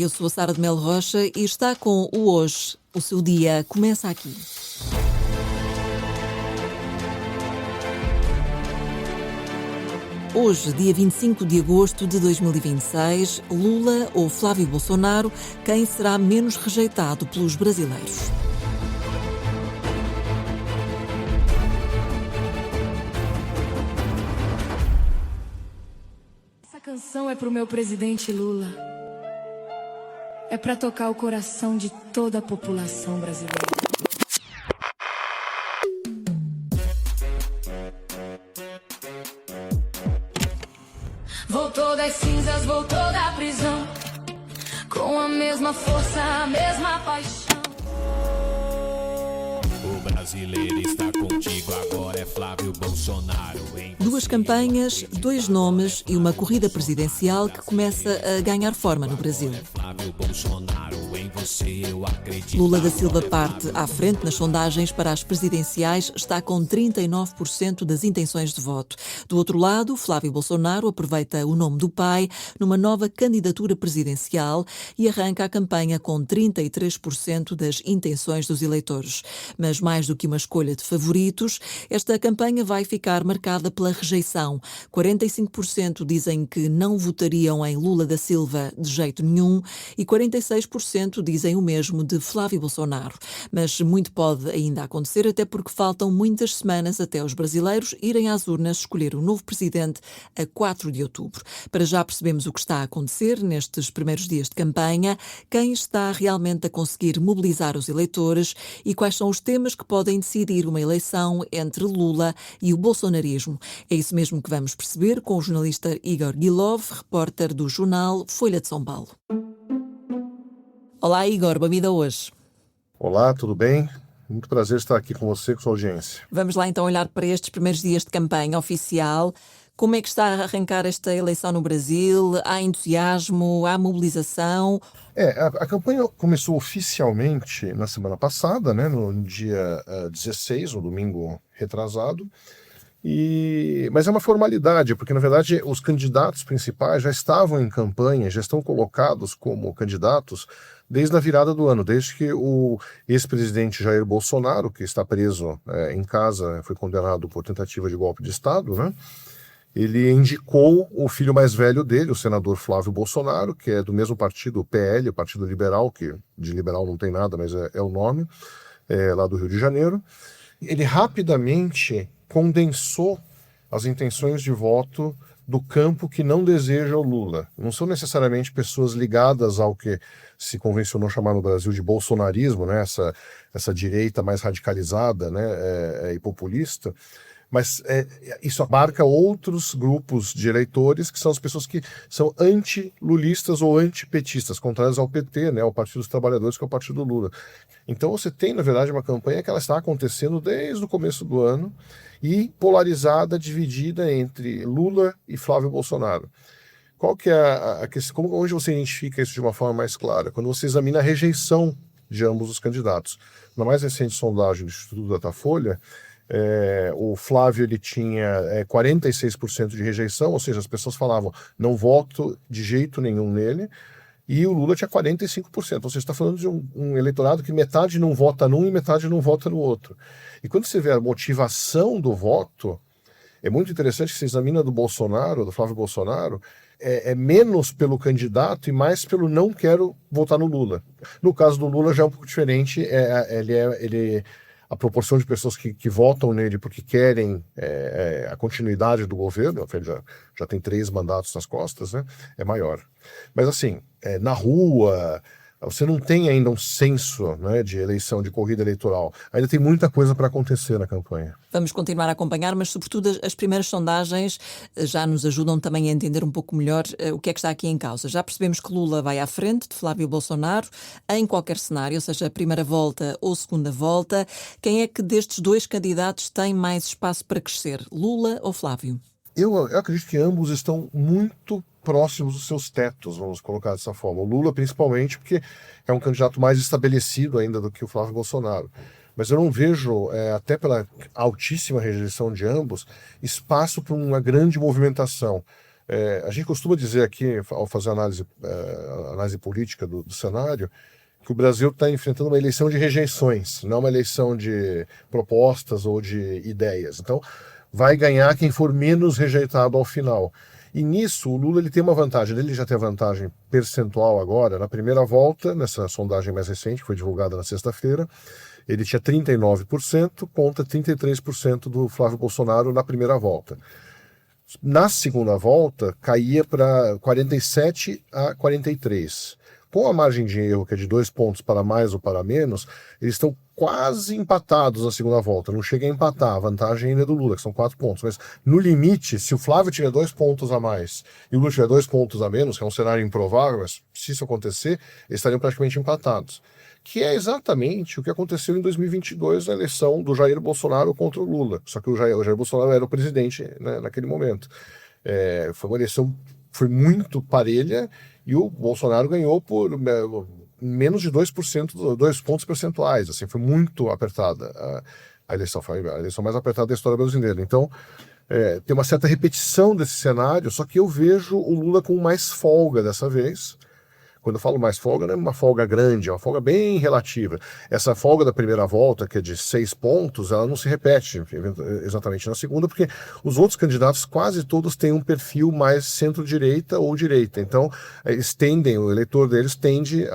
Eu sou a Sara de Melo Rocha e está com o Hoje. O seu dia começa aqui. Hoje, dia 25 de agosto de 2026, Lula ou Flávio Bolsonaro, quem será menos rejeitado pelos brasileiros? Essa canção é pro meu presidente Lula. É pra tocar o coração de toda a população brasileira. Voltou das cinzas, voltou da prisão, com a mesma força, a mesma paixão. O brasileiro está contigo, agora é Flávio Bolsonaro. Duas campanhas, dois nomes e uma corrida presidencial que começa a ganhar forma no Brasil. Flávio Bolsonaro, em você eu acredito. Lula da Silva parte à frente nas sondagens para as presidenciais, está com 39% das intenções de voto. Do outro lado, Flávio Bolsonaro aproveita o nome do pai numa nova candidatura presidencial e arranca a campanha com 33% das intenções dos eleitores. Mas mais do que uma escolha de favoritos, esta campanha vai ficar marcada pela rejeição. 45% dizem que não votariam em Lula da Silva de jeito nenhum e 46% dizem o mesmo de Flávio Bolsonaro. Mas muito pode ainda acontecer, até porque faltam muitas semanas até os brasileiros irem às urnas escolher o novo presidente a 4 de outubro. Para já percebemos o que está a acontecer nestes primeiros dias de campanha, quem está realmente a conseguir mobilizar os eleitores e quais são os temas que podem decidir uma eleição entre Lula e o bolsonarismo. É isso mesmo que vamos perceber com o jornalista Igor Gilov, repórter do jornal Folha de São Paulo. Olá Igor, bem-vindo hoje. Olá, tudo bem? Muito prazer estar aqui com você, com sua audiência. Vamos lá então olhar para estes primeiros dias de campanha oficial. Como é que está a arrancar esta eleição no Brasil? Há entusiasmo? Há mobilização? A campanha começou oficialmente na semana passada, né, no dia 16, no domingo retrasado. Mas é uma formalidade, porque na verdade os candidatos principais já estavam em campanha, já estão colocados como candidatos desde a virada do ano, desde que o ex-presidente Jair Bolsonaro, que está preso em casa, foi condenado por tentativa de golpe de Estado, né? Ele indicou o filho mais velho dele, o senador Flávio Bolsonaro, que é do mesmo partido, o PL, o Partido Liberal, que de liberal não tem nada, mas é o nome, lá do Rio de Janeiro. Ele rapidamente condensou as intenções de voto do campo que não deseja o Lula. Não são necessariamente pessoas ligadas ao que se convencionou chamar no Brasil de bolsonarismo, né? Essa direita mais radicalizada, né? E populista. Mas isso abarca outros grupos de eleitores que são as pessoas que são anti-lulistas ou antipetistas, contrários ao PT, né, ao Partido dos Trabalhadores, que é o partido Lula. Então você tem, na verdade, uma campanha que ela está acontecendo desde o começo do ano e polarizada, dividida entre Lula e Flávio Bolsonaro. Qual que é a questão? Onde você identifica isso de uma forma mais clara? Quando você examina a rejeição de ambos os candidatos. Na mais recente sondagem do Instituto Datafolha, o Flávio ele tinha 46% de rejeição, ou seja, as pessoas falavam não voto de jeito nenhum nele, e o Lula tinha 45%, ou seja, está falando de um eleitorado que metade não vota num e metade não vota no outro. E quando você vê a motivação do voto, é muito interessante que você examina do Bolsonaro, do Flávio Bolsonaro, é menos pelo candidato e mais pelo não quero votar no Lula. No caso do Lula já é um pouco diferente, a proporção de pessoas que votam nele porque querem a continuidade do governo, ele já tem 3 mandatos nas costas, né, é maior. Mas assim, na rua, você não tem ainda um censo, né, de eleição, de corrida eleitoral. Ainda tem muita coisa para acontecer na campanha. Vamos continuar a acompanhar, mas sobretudo as primeiras sondagens já nos ajudam também a entender um pouco melhor o que é que está aqui em causa. Já percebemos que Lula vai à frente de Flávio Bolsonaro em qualquer cenário, seja a primeira volta ou segunda volta. Quem é que destes dois candidatos tem mais espaço para crescer, Lula ou Flávio? Eu acredito que ambos estão muito próximos dos seus tetos, vamos colocar dessa forma. O Lula, principalmente, porque é um candidato mais estabelecido ainda do que o Flávio Bolsonaro. Mas eu não vejo, até pela altíssima rejeição de ambos, espaço para uma grande movimentação. A gente costuma dizer aqui, ao fazer análise política do cenário, que o Brasil está enfrentando uma eleição de rejeições, não uma eleição de propostas ou de ideias. Então, vai ganhar quem for menos rejeitado ao final. E nisso, o Lula ele tem uma vantagem. Ele já tem a vantagem percentual agora. Na primeira volta, nessa sondagem mais recente, que foi divulgada na sexta-feira, ele tinha 39% contra 33% do Flávio Bolsonaro na primeira volta. Na segunda volta, caía para 47 a 43. Com a margem de erro, que é de 2 pontos para mais ou para menos, eles estão quase empatados na segunda volta. Não chega a empatar, a vantagem ainda é do Lula, que são 4 pontos. Mas no limite, se o Flávio tiver 2 pontos a mais e o Lula tiver 2 pontos a menos, que é um cenário improvável, mas se isso acontecer, eles estariam praticamente empatados. Que é exatamente o que aconteceu em 2022 na eleição do Jair Bolsonaro contra o Lula. Só que o Jair Bolsonaro era o presidente, né, naquele momento. Foi uma eleição foi muito parelha e o Bolsonaro ganhou por menos de 2%, 2 pontos percentuais. Assim, foi muito apertada a eleição. Foi a eleição mais apertada da história brasileira. Então, tem uma certa repetição desse cenário, só que eu vejo o Lula com mais folga dessa vez. Quando eu falo mais folga, não é uma folga grande, é uma folga bem relativa. Essa folga da primeira volta, que é de 6 pontos, ela não se repete exatamente na segunda, porque os outros candidatos, quase todos, têm um perfil mais centro-direita ou direita. Então, eles tendem, o eleitor deles tende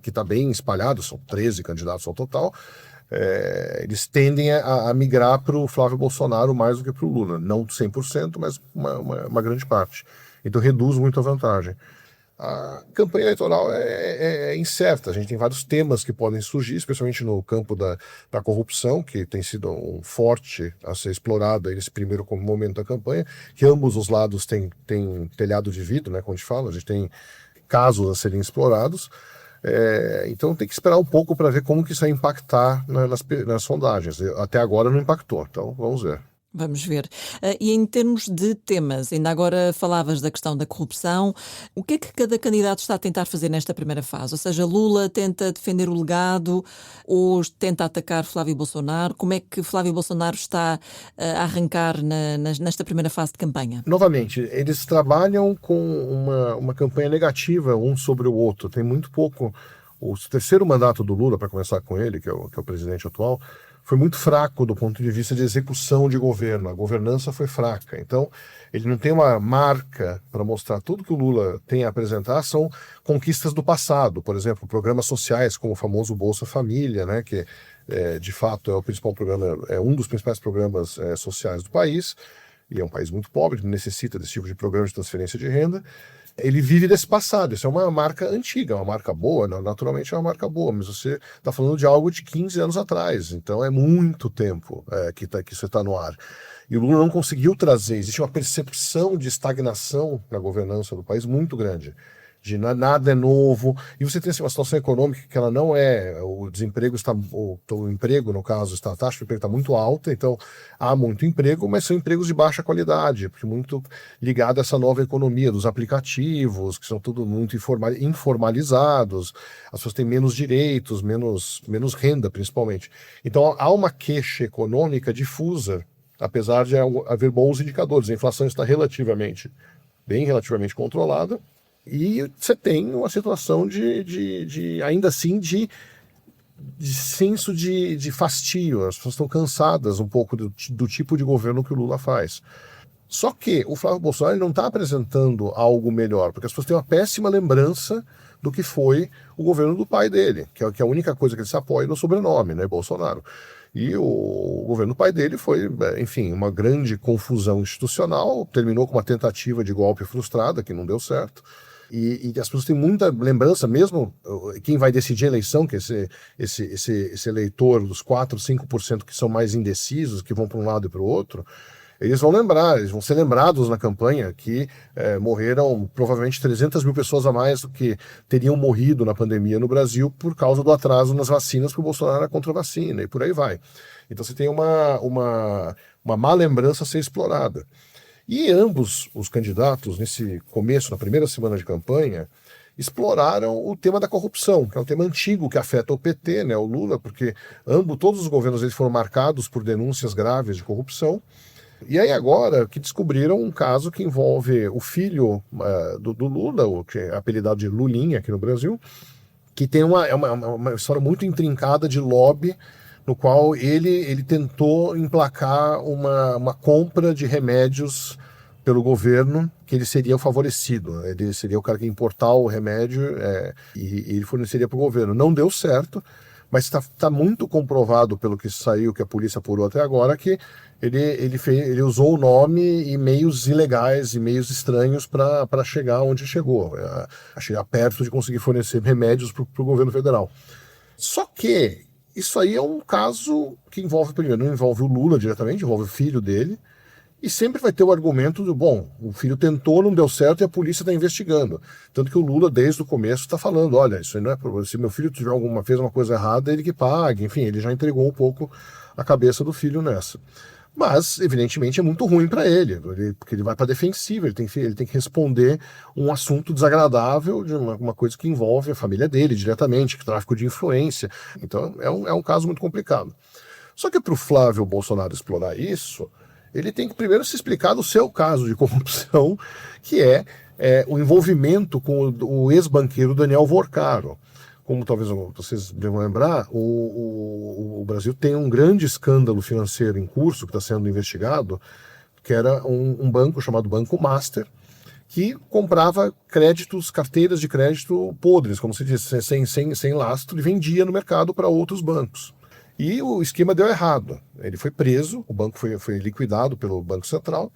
que está bem espalhado, são 13 candidatos ao total, eles tendem a migrar para o Flávio Bolsonaro mais do que para o Lula. Não 100%, mas uma grande parte. Então, reduz muito a vantagem. A campanha eleitoral é incerta, a gente tem vários temas que podem surgir, especialmente no campo da corrupção, que tem sido um forte a ser explorado nesse primeiro momento da campanha, que ambos os lados têm telhado de vidro, né, como a gente fala, a gente tem casos a serem explorados, então tem que esperar um pouco para ver como que isso vai impactar nas sondagens. Até agora não impactou, então vamos ver. Vamos ver. E em termos de temas, ainda agora falavas da questão da corrupção. O que é que cada candidato está a tentar fazer nesta primeira fase? Ou seja, Lula tenta defender o legado ou tenta atacar Flávio Bolsonaro? Como é que Flávio Bolsonaro está a arrancar nesta primeira fase de campanha? Novamente, eles trabalham com uma campanha negativa um sobre o outro. Tem muito pouco... O terceiro mandato do Lula, para começar com ele, que é o presidente atual, foi muito fraco do ponto de vista de execução de governo. A governança foi fraca. Então, ele não tem uma marca para mostrar. Tudo que o Lula tem a apresentar são conquistas do passado. Por exemplo, programas sociais, como o famoso Bolsa Família, né, que de fato é o principal programa, é um dos principais programas sociais do país, e é um país muito pobre, que necessita desse tipo de programa de transferência de renda. Ele vive desse passado, isso é uma marca antiga, uma marca boa, naturalmente é uma marca boa, mas você está falando de algo de 15 anos atrás, então é muito tempo que isso está no ar. E o Lula não conseguiu trazer, existe uma percepção de estagnação na governança do país muito grande, de nada é novo, e você tem assim, uma situação econômica que ela não o desemprego o emprego, no caso, a taxa de emprego está muito alta, então há muito emprego, mas são empregos de baixa qualidade, porque muito ligado a essa nova economia dos aplicativos, que são tudo muito informalizados, as pessoas têm menos direitos, menos renda, principalmente. Então há uma queixa econômica difusa, apesar de haver bons indicadores. A inflação está relativamente controlada, e você tem uma situação ainda assim, de senso de fastio. As pessoas estão cansadas um pouco do tipo de governo que o Lula faz. Só que o Flávio Bolsonaro não está apresentando algo melhor, porque as pessoas têm uma péssima lembrança do que foi o governo do pai dele, que é a única coisa que ele se apoia no sobrenome, né, Bolsonaro. E o governo do pai dele foi, enfim, uma grande confusão institucional, terminou com uma tentativa de golpe frustrada, que não deu certo. E as pessoas têm muita lembrança, mesmo quem vai decidir a eleição, que esse eleitor dos 4, 5% que são mais indecisos, que vão para um lado e para o outro, eles vão ser lembrados na campanha que morreram provavelmente 300 mil pessoas a mais do que teriam morrido na pandemia no Brasil por causa do atraso nas vacinas, porque o Bolsonaro era contra a vacina, e por aí vai. Então você tem uma má lembrança a ser explorada. E ambos os candidatos, nesse começo, na primeira semana de campanha, exploraram o tema da corrupção, que é um tema antigo que afeta o PT, né, o Lula, porque todos os governos eles foram marcados por denúncias graves de corrupção. E aí agora que descobriram um caso que envolve o filho do Lula, o que é apelidado de Lulinha aqui no Brasil, que tem uma história muito intrincada de lobby, no qual ele tentou emplacar uma compra de remédios pelo governo, que ele seria o favorecido. Ele seria o cara que ia importar o remédio e ele forneceria para o governo. Não deu certo, mas está muito comprovado pelo que saiu, que a polícia apurou até agora, que ele usou o nome e meios ilegais e meios estranhos para chegar onde chegou, a chegar perto de conseguir fornecer remédios para o governo federal. Só que isso aí é um caso que envolve, primeiro, não envolve o Lula diretamente, envolve o filho dele, e sempre vai ter o argumento do, bom, o filho tentou, não deu certo e a polícia está investigando. Tanto que o Lula, desde o começo, está falando, olha, isso aí não é problema. Se meu filho fez uma coisa errada, ele que pague. Enfim, ele já entregou um pouco a cabeça do filho nessa. Mas, evidentemente, é muito ruim para ele, porque ele vai para a defensiva, ele tem que responder um assunto desagradável de uma coisa que envolve a família dele diretamente, que tráfico de influência. Então, é um caso muito complicado. Só que para o Flávio Bolsonaro explorar isso, ele tem que primeiro se explicar do seu caso de corrupção, que é o envolvimento com o ex-banqueiro Daniel Vorcaro. Como talvez vocês devam lembrar, o Brasil tem um grande escândalo financeiro em curso, que está sendo investigado, que era um banco chamado Banco Master, que comprava carteiras de crédito podres, como se diz, sem lastro, e vendia no mercado para outros bancos. E o esquema deu errado. Ele foi preso, o banco foi liquidado pelo Banco Central,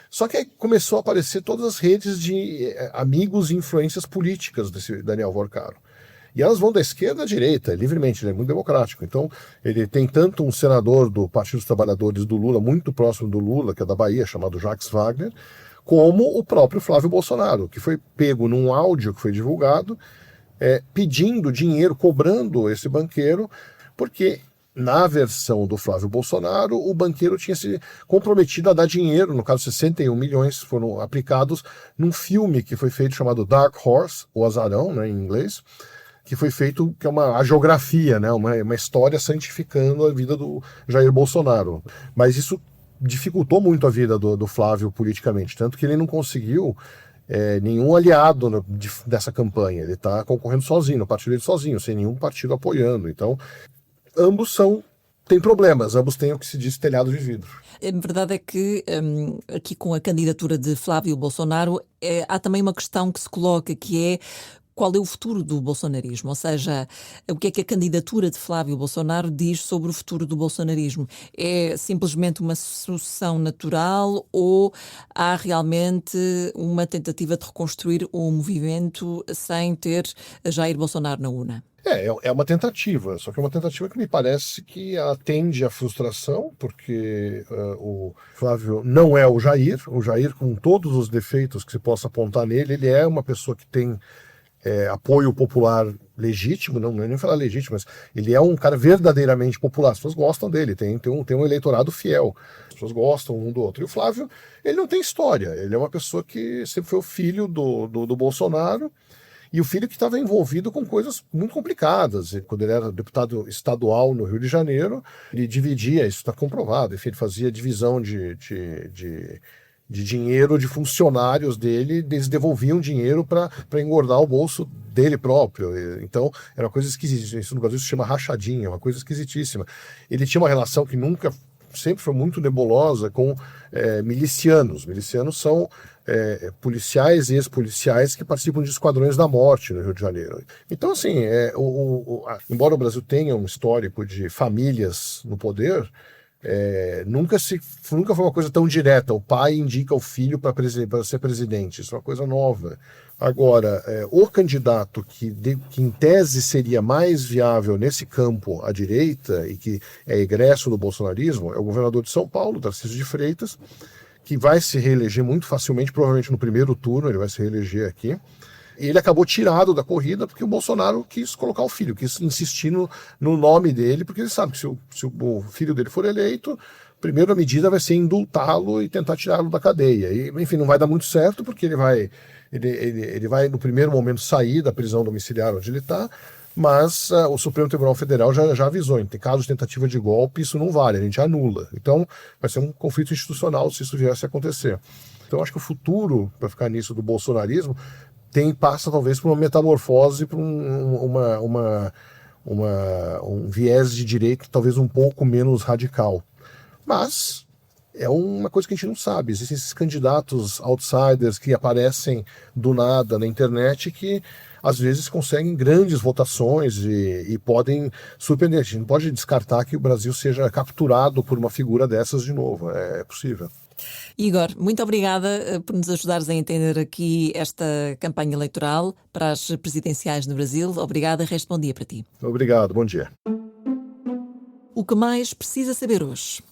só que aí começou a aparecer todas as redes de amigos e influências políticas desse Daniel Vorcaro. E elas vão da esquerda à direita, livremente, ele é muito democrático. Então, ele tem tanto um senador do Partido dos Trabalhadores do Lula, muito próximo do Lula, que é da Bahia, chamado Jacques Wagner, como o próprio Flávio Bolsonaro, que foi pego num áudio que foi divulgado, pedindo dinheiro, cobrando esse banqueiro, porque na versão do Flávio Bolsonaro, o banqueiro tinha se comprometido a dar dinheiro, no caso 61 milhões foram aplicados num filme que foi feito chamado Dark Horse, o Azarão, né, em inglês, que foi feito, que é uma hagiografia, né, uma história santificando a vida do Jair Bolsonaro. Mas isso dificultou muito a vida do Flávio politicamente, tanto que ele não conseguiu nenhum aliado dessa campanha. Ele está concorrendo sozinho, o partido dele sozinho, sem nenhum partido apoiando. Então, ambos têm problemas, ambos têm o que se diz telhado de vidro. A verdade é que aqui com a candidatura de Flávio Bolsonaro há também uma questão que se coloca, que é qual é o futuro do bolsonarismo? Ou seja, o que é que a candidatura de Flávio Bolsonaro diz sobre o futuro do bolsonarismo? É simplesmente uma sucessão natural ou há realmente uma tentativa de reconstruir o movimento sem ter Jair Bolsonaro na urna? É uma tentativa, só que é uma tentativa que me parece que atende à frustração, porque o Flávio não é o Jair, com todos os defeitos que se possa apontar nele, ele é uma pessoa que tem apoio popular legítimo, não é nem falar legítimo, mas ele é um cara verdadeiramente popular, as pessoas gostam dele, tem um eleitorado fiel, as pessoas gostam um do outro. E o Flávio, ele não tem história, ele é uma pessoa que sempre foi o filho do Bolsonaro, e o filho que estava envolvido com coisas muito complicadas. Quando ele era deputado estadual no Rio de Janeiro, ele dividia, isso está comprovado, enfim, ele fazia divisão de dinheiro de funcionários dele, eles devolviam dinheiro para engordar o bolso dele próprio. Então, era uma coisa esquisitíssima. Isso no Brasil se chama rachadinha, uma coisa esquisitíssima. Ele tinha uma relação que sempre foi muito nebulosa com milicianos. Milicianos são policiais e ex-policiais que participam de esquadrões da morte no Rio de Janeiro. Então, assim, embora o Brasil tenha um histórico de famílias no poder, nunca foi uma coisa tão direta. O pai indica o filho para ser presidente. Isso é uma coisa nova. Agora, o candidato que em tese seria mais viável nesse campo à direita e que é egresso do bolsonarismo é o governador de São Paulo, Tarcísio de Freitas, que vai se reeleger muito facilmente, provavelmente no primeiro turno ele vai se reeleger aqui. Ele acabou tirado da corrida porque o Bolsonaro quis colocar o filho, quis insistir no nome dele, porque ele sabe que se o filho dele for eleito, a primeira medida vai ser indultá-lo e tentar tirá-lo da cadeia. E, enfim, não vai dar muito certo, porque ele vai no primeiro momento sair da prisão domiciliar onde ele está, mas o Supremo Tribunal Federal já avisou, em caso de tentativa de golpe, isso não vale, a gente anula. Então, vai ser um conflito institucional se isso viesse a acontecer. Então, acho que o futuro, para ficar nisso, do bolsonarismo, passa talvez por uma metamorfose, por um viés de direita talvez um pouco menos radical. Mas é uma coisa que a gente não sabe. Existem esses candidatos outsiders que aparecem do nada na internet que às vezes conseguem grandes votações e podem surpreender. A gente não pode descartar que o Brasil seja capturado por uma figura dessas de novo. É possível. Igor, muito obrigada por nos ajudares a entender aqui esta campanha eleitoral para as presidenciais no Brasil. Obrigada, resto bom dia para ti. Obrigado, bom dia. O que mais precisa saber hoje?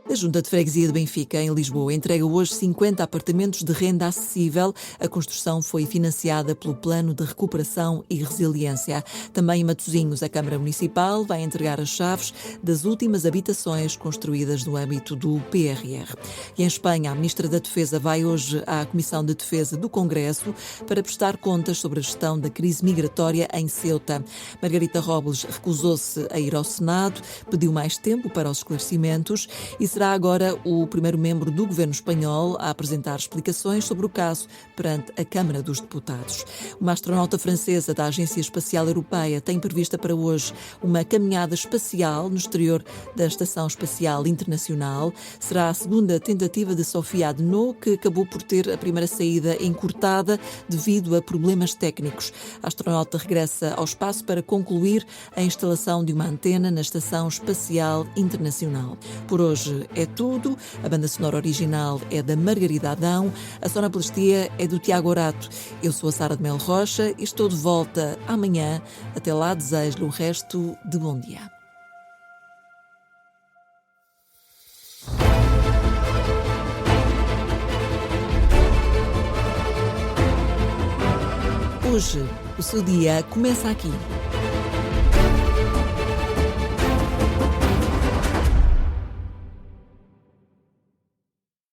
A Junta de Freguesia de Benfica, em Lisboa, entrega hoje 50 apartamentos de renda acessível. A construção foi financiada pelo Plano de Recuperação e Resiliência. Também em Matosinhos, a Câmara Municipal vai entregar as chaves das últimas habitações construídas no âmbito do PRR. E em Espanha, a Ministra da Defesa vai hoje à Comissão de Defesa do Congresso para prestar contas sobre a gestão da crise migratória em Ceuta. Margarita Robles recusou-se a ir ao Senado, pediu mais tempo para os esclarecimentos e será agora o primeiro membro do governo espanhol a apresentar explicações sobre o caso perante a Câmara dos Deputados. Uma astronauta francesa da Agência Espacial Europeia tem prevista para hoje uma caminhada espacial no exterior da Estação Espacial Internacional. Será a segunda tentativa de Sophia Adenau, que acabou por ter a primeira saída encurtada devido a problemas técnicos. A astronauta regressa ao espaço para concluir a instalação de uma antena na Estação Espacial Internacional. Por hoje é tudo. A banda sonora original é da Margarida Adão, a sonoplastia é do Tiago Orato. Eu sou a Sara de Melo Rocha e estou de volta amanhã. Até lá, desejo-lhe o resto de bom dia. Hoje, o seu dia começa aqui.